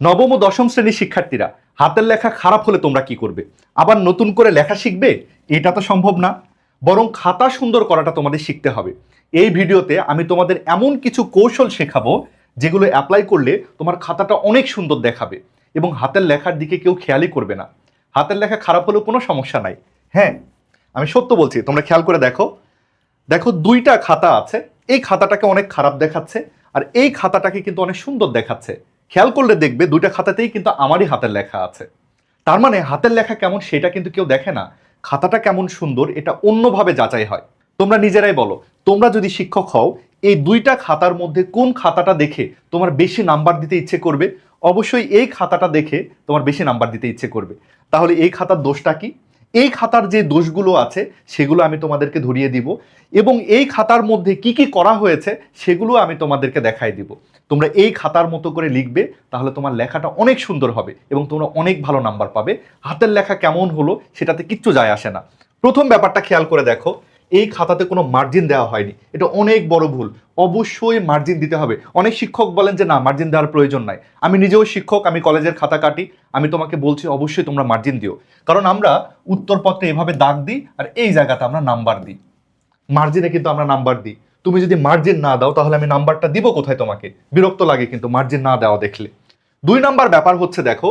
নবম ও দশম শ্রেণীর শিক্ষার্থীরা, হাতের লেখা খারাপ হলে তোমরা কি করবে? আবার নতুন করে লেখা শিখবে? এটা তো সম্ভব না। বরং খাতা সুন্দর করাটা তোমাদের শিখতে হবে। এই ভিডিওতে আমি তোমাদের এমন কিছু কৌশল শেখাবো যেগুলো অ্যাপ্লাই করলে তোমার খাতাটা অনেক সুন্দর দেখাবে এবং হাতের লেখার দিকে কেউ খেয়ালই করবে না। হাতের লেখা খারাপ হলেও কোনো সমস্যা নাই। হ্যাঁ, আমি সত্য বলছি, তোমরা খেয়াল করে দেখো। দেখো, দুইটা খাতা আছে। এই খাতাটাকে অনেক খারাপ দেখাচ্ছে আর এই খাতাটাকে কিন্তু অনেক সুন্দর দেখাচ্ছে। খেয়াল করলে দেখবে দুইটা খাতাতেই কিন্তু আমারই হাতের লেখা আছে। তার মানে হাতের লেখা কেমন সেটা কিন্তু কেউ দেখে না, খাতাটা কেমন সুন্দর এটা অন্যভাবে যাচাই হয়। তোমরা নিজেরাই বলো, তোমরা যদি শিক্ষক হও, এই দুইটা খাতার মধ্যে কোন খাতাটা দেখে তোমার বেশি নাম্বার দিতে ইচ্ছে করবে? অবশ্যই এই খাতাটা দেখে তোমার বেশি নাম্বার দিতে ইচ্ছে করবে। তাহলে এই খাতার দোষটা কি? এই খাতার যে দোষগুলো আছে সেগুলো আমি তোমাদেরকে ধরিয়ে দিব এবং এই খাতার মধ্যে কি কি করা হয়েছে সেগুলো আমি তোমাদেরকে দেখাই দিব। তোমরা এই খাতার মতো করে লিখবে, তাহলে তোমার লেখাটা অনেক সুন্দর হবে এবং তোমরা অনেক ভালো নাম্বার পাবে। হাতের লেখা কেমন হলো সেটাতে কিচ্ছু যায় আসে না। প্রথম ব্যাপারটা খেয়াল করে দেখো, এই খাতাতে কোনো মার্জিন দেওয়া হয়নি। এটা অনেক বড় ভুল। অবশ্যই মার্জিন দিতে হবে। অনেক শিক্ষক বলেন যে না, মার্জিন দেওয়ার প্রয়োজন নাই। আমি নিজেও শিক্ষক, আমি কলেজের খাতা কাটি। আমি তোমাকে বলছি অবশ্যই তোমরা মার্জিন দিও, কারণ আমরা উত্তরপত্রে এভাবে দাগ দিই আর এই জায়গাতে আমরা নাম্বার দিই। মার্জিনে কিন্তু আমরা নাম্বার দিই। তুমি যদি মার্জিন না দাও তাহলে আমি নাম্বারটা দিব কোথায় তোমাকে? বিরক্ত লাগে কিন্তু মার্জিন না দেওয়া দেখলে। দুই নাম্বার ব্যাপার হচ্ছে, দেখো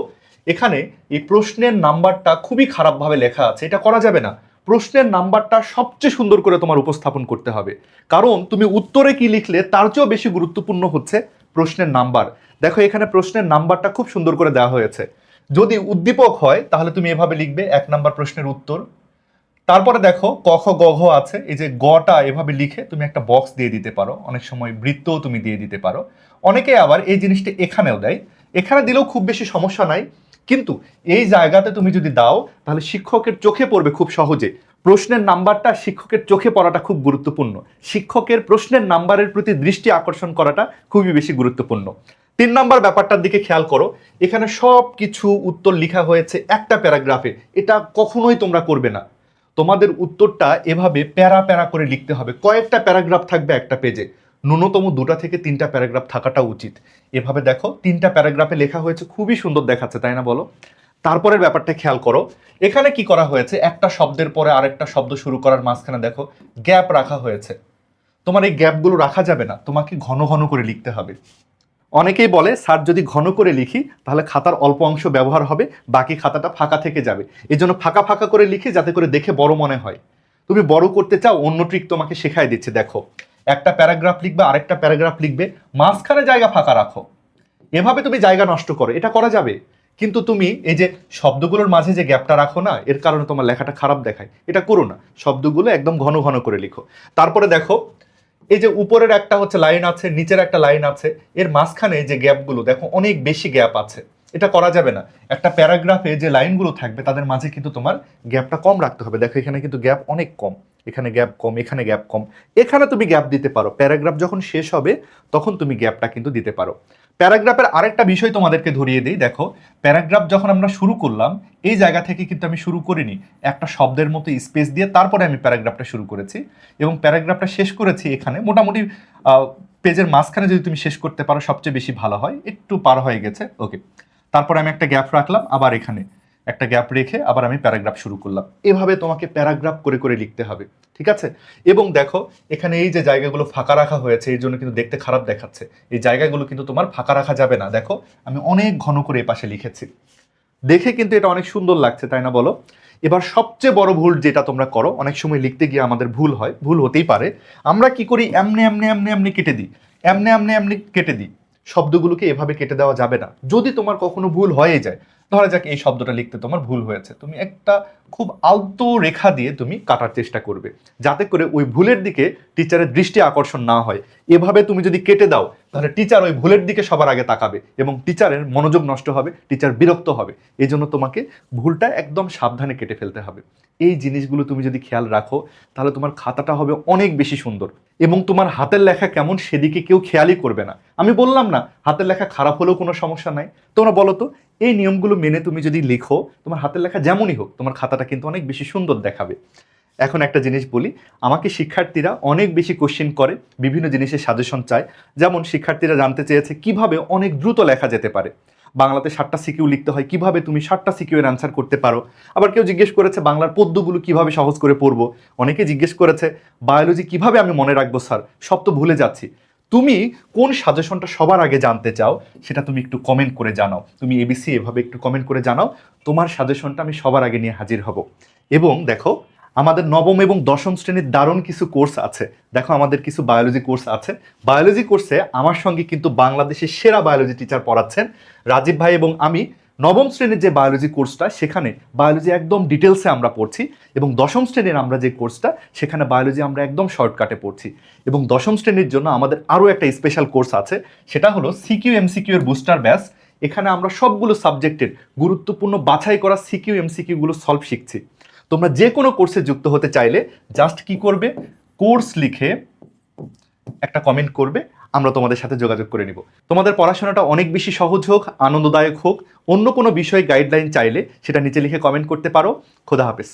এখানে এই প্রশ্নের নাম্বারটা খুবই খারাপভাবে লেখা আছে। এটা করা যাবে না। প্রশ্নের নাম্বারটা সবচেয়ে সুন্দর করে তোমার উপস্থাপন করতে হবে, কারণ তুমি উত্তরে কি লিখলে তার চেয়েও বেশি গুরুত্বপূর্ণ হচ্ছে প্রশ্নের নাম্বার। দেখো এখানে প্রশ্নের নাম্বারটা খুব সুন্দর করে দেওয়া হয়েছে। যদি উদ্দীপক হয় তাহলে তুমি এভাবে লিখবে 1 নম্বর প্রশ্নের উত্তর। তারপরে দেখো ক খ গ ঘ আছে, এই যে গটা এভাবে লিখে তুমি একটা বক্স দিয়ে দিতে পারো, অনেক সময় বৃত্তও তুমি দিয়ে দিতে পারো। অনেকে আবার এই জিনিসটা এখানেও দেয়। এখানে দিলেও খুব বেশি সমস্যা নাই, কিন্তু এই জায়গাতে তুমি যদি দাও তাহলে শিক্ষকের চোখে পড়বে খুব সহজে। প্রশ্নের নাম্বারটা শিক্ষকের চোখে পড়াটা খুব গুরুত্বপূর্ণ। শিক্ষকের প্রশ্নের নাম্বারের প্রতি দৃষ্টি আকর্ষণ করাটা খুবই বেশি গুরুত্বপূর্ণ। 3 নম্বর ব্যাপারটার দিকে খেয়াল করো। এখানে সব কিছু উত্তর লেখা হয়েছে একটা প্যারাগ্রাফে। এটা কখনোই তোমরা করবে না। তোমাদের উত্তরটা এভাবে প্যারা প্যারা করে লিখতে হবে। কয়েকটা প্যারাগ্রাফ থাকবে একটা পেজে, ন্যূনতম 2 থেকে 3টা প্যারাগ্রাফ থাকাটা উচিত। এভাবে দেখো 3টা প্যারাগ্রাফে লেখা হয়েছে, খুবই সুন্দর দেখাচ্ছে, তাই না বলো? তারপরের ব্যাপারটা খেয়াল করো। এখানে কি করা হয়েছে, একটা শব্দের পরে আরেকটা শব্দ শুরু করার মাঝখানে দেখো গ্যাপ রাখা হয়েছে। তোমার এই গ্যাপগুলো রাখা যাবে না, তোমাকে ঘন ঘন করে লিখতে হবে। অনেকেই বলে স্যার যদি ঘন করে লিখি তাহলে খাতার অল্প অংশ ব্যবহার হবে, বাকি খাতাটা ফাঁকা থেকে যাবে। এই জন্য ফাঁকা ফাঁকা করে লিখি যাতে করে দেখে বড় মনে হয়। তুমি বড় করতে চাও, অন্য ট্রিক তোমাকে শেখাই দিচ্ছে। দেখো, একটা প্যারাগ্রাফ লিখবে, আরেকটা প্যারাগ্রাফ লিখবে, মাঝখানে জায়গা ফাঁকা রাখো। এভাবে তুমি জায়গা নষ্ট করো, এটা করা যাবে। কিন্তু তুমি এই যে শব্দগুলোর মাঝে যে গ্যাপটা রাখো না, এর কারণে তোমার লেখাটা খারাপ দেখায়। এটা করো না, শব্দগুলো একদম ঘন ঘন করে লিখো। তারপরে দেখো, এই যে উপরের একটা হচ্ছে লাইন আছে, নিচের একটা লাইন আছে, এর মাঝখানে যে গ্যাপগুলো দেখো অনেক বেশি গ্যাপ আছে। এটা করা যাবে না। একটা প্যারাগ্রাফে যে লাইনগুলো থাকবে তাদের মাঝে কিন্তু তোমার গ্যাপটা কম রাখতে হবে। দেখো এখানে কিন্তু গ্যাপ অনেক কম, এখানে গ্যাপ কম, এখানে গ্যাপ কম। এখানে তুমি গ্যাপ দিতে পারো, প্যারাগ্রাফ যখন শেষ হবে তখন তুমি গ্যাপটা কিন্তু দিতে পারো। প্যারাগ্রাফের আরেকটা বিষয় তোমাদেরকে ধরিয়ে দিই। দেখো, প্যারাগ্রাফ যখন আমরা শুরু করলাম এই জায়গা থেকে কিন্তু আমি শুরু করিনি, একটা শব্দের মতো স্পেস দিয়ে তারপরে আমি প্যারাগ্রাফটা শুরু করেছি এবং প্যারাগ্রাফটা শেষ করেছি এখানে। মোটামুটি পেজের মাঝখানে যদি তুমি শেষ করতে পারো সবচেয়ে বেশি ভালো হয়। একটু পার হয়ে গেছে, ওকে। তারপরে আমি একটা গ্যাপ রাখলাম, আবার এখানে একটা গ্যাপ রেখে আবার আমি প্যারাগ্রাফ শুরু করলাম। এভাবে তোমাকে প্যারাগ্রাফ করে করে লিখতে হবে, ঠিক আছে? এবং দেখো এখানে এই যে জায়গাগুলো ফাঁকা রাখা হয়েছে এই জন্য কিন্তু দেখতে খারাপ দেখাচ্ছে। এই জায়গাগুলো কিন্তু তোমার ফাঁকা রাখা যাবে না। দেখো আমি অনেক ঘন করে এই পাশে লিখেছি, দেখে কিন্তু এটা অনেক সুন্দর লাগছে, তাই না বলো? এবার সবচেয়ে বড় ভুল যেটা তোমরা করো, অনেক সময় লিখতে গিয়ে আমাদের ভুল হয়, ভুল হতেই পারে। আমরা কি করি, এমনি এমনি এমনি এমনি কেটে দিই, এমনি এমনি এমনি কেটে দিই। শব্দগুলোকে এভাবে কেটে দেওয়া যাবে না। যদি তোমার কখনো ভুল হয়ে যায়, ধরা যাক এই শব্দটা লিখতে তোমার ভুল হয়েছে, তুমি একটা খুব আলতো রেখা দিয়ে তুমি কাটার চেষ্টা করবে, যাতে করে ওই ভুলের দিকে টিচারের দৃষ্টি আকর্ষণ না হয়। এভাবে তুমি যদি কেটে দাও তাহলে টিচার ওই ভুলের দিকে সবার আগে তাকাবে এবং টিচারের মনোযোগ নষ্ট হবে, টিচার বিরক্ত হবে। এই জন্য তোমাকে ভুলটা একদম সাবধানে কেটে ফেলতে হবে। এই জিনিসগুলো তুমি যদি খেয়াল রাখো তাহলে তোমার খাতাটা হবে অনেক বেশি সুন্দর এবং তোমার হাতের লেখা কেমন সেদিকে কেউ খেয়ালই করবে না। আমি বললাম না হাতের লেখা খারাপ হলেও কোনো সমস্যা নাই? তোমরা বলো তো, এই নিয়মগুলো মেনে তুমি যদি লিখো, তোমার হাতের লেখা যেমনই হোক তোমার খাতাটা কিন্তু অনেক বেশি সুন্দর দেখাবে। এখন একটা জিনিস বলি, আমাকে শিক্ষার্থীরা অনেক বেশি কোশ্চেন করে, বিভিন্ন জিনিসের সাজেশন চায়। যেমন শিক্ষার্থীরা জানতে চেয়েছে কিভাবে অনেক দ্রুত লেখা যেতে পারে। বাংলাতে 7টা সিকিউ লিখতে হয়, কিভাবে তুমি 7টা সিকিউ এর অ্যান্সার করতে পারো। আবার কেউ জিজ্ঞেস করেছে বাংলার পদ্যগুলো কিভাবে সহজ করে পড়বো। অনেকে জিজ্ঞেস করেছে বায়োলজি কিভাবে আমি মনে রাখবো স্যার, সব তো ভুলে যাচ্ছি। তুমি কোন সাজেশনটা সবার আগে জানতে চাও সেটা তুমি একটু কমেন্ট করে জানাও। তুমি এবিসি এভাবে একটু কমেন্ট করে জানাও, তোমার সাজেশনটা আমি সবার আগে নিয়ে হাজির হব। এবং দেখো আমাদের নবম এবং দশম শ্রেণীর দারুণ কিছু কোর্স আছে। দেখো আমাদের কিছু বায়োলজি কোর্স আছে। বায়োলজি কোর্সে আমার সঙ্গে কিন্তু বাংলাদেশের সেরা বায়োলজি টিচার পড়াচ্ছেন রাজীব ভাই এবং আমি। নবম শ্রেণীর যে বায়োলজি কোর্সটা সেখানে বায়োলজি একদম ডিটেলসে আমরা পড়ছি, এবং দশম শ্রেণীর আমরা যে কোর্সটা সেখানে বায়োলজি আমরা একদম শর্টকাটে পড়ছি। এবং দশম শ্রেণীর জন্য আমাদের আরও একটা স্পেশাল কোর্স আছে, সেটা হলো সিকিউ এমসিকিউ এর বুস্টার ব্যাচ। এখানে আমরা সবগুলো সাবজেক্টের গুরুত্বপূর্ণ বাছাই করা সিকিউ এমসিকিউগুলো সলভ শিখছি। তোমরা যে কোনো কোর্সে যুক্ত হতে চাইলে জাস্ট কি করবে, কোর্স লিখে একটা কমেন্ট করবে, আমরা তোমাদের সাথে যোগাযোগ করে নিব। তোমাদের পড়াশোনাটা অনেক বেশি সহজ হোক, আনন্দদায়ক হোক, অন্য কোনো বিষয়ে গাইডলাইন চাইলে সেটা নিচে লিখে কমেন্ট করতে পারো। খোদা হাফেজ।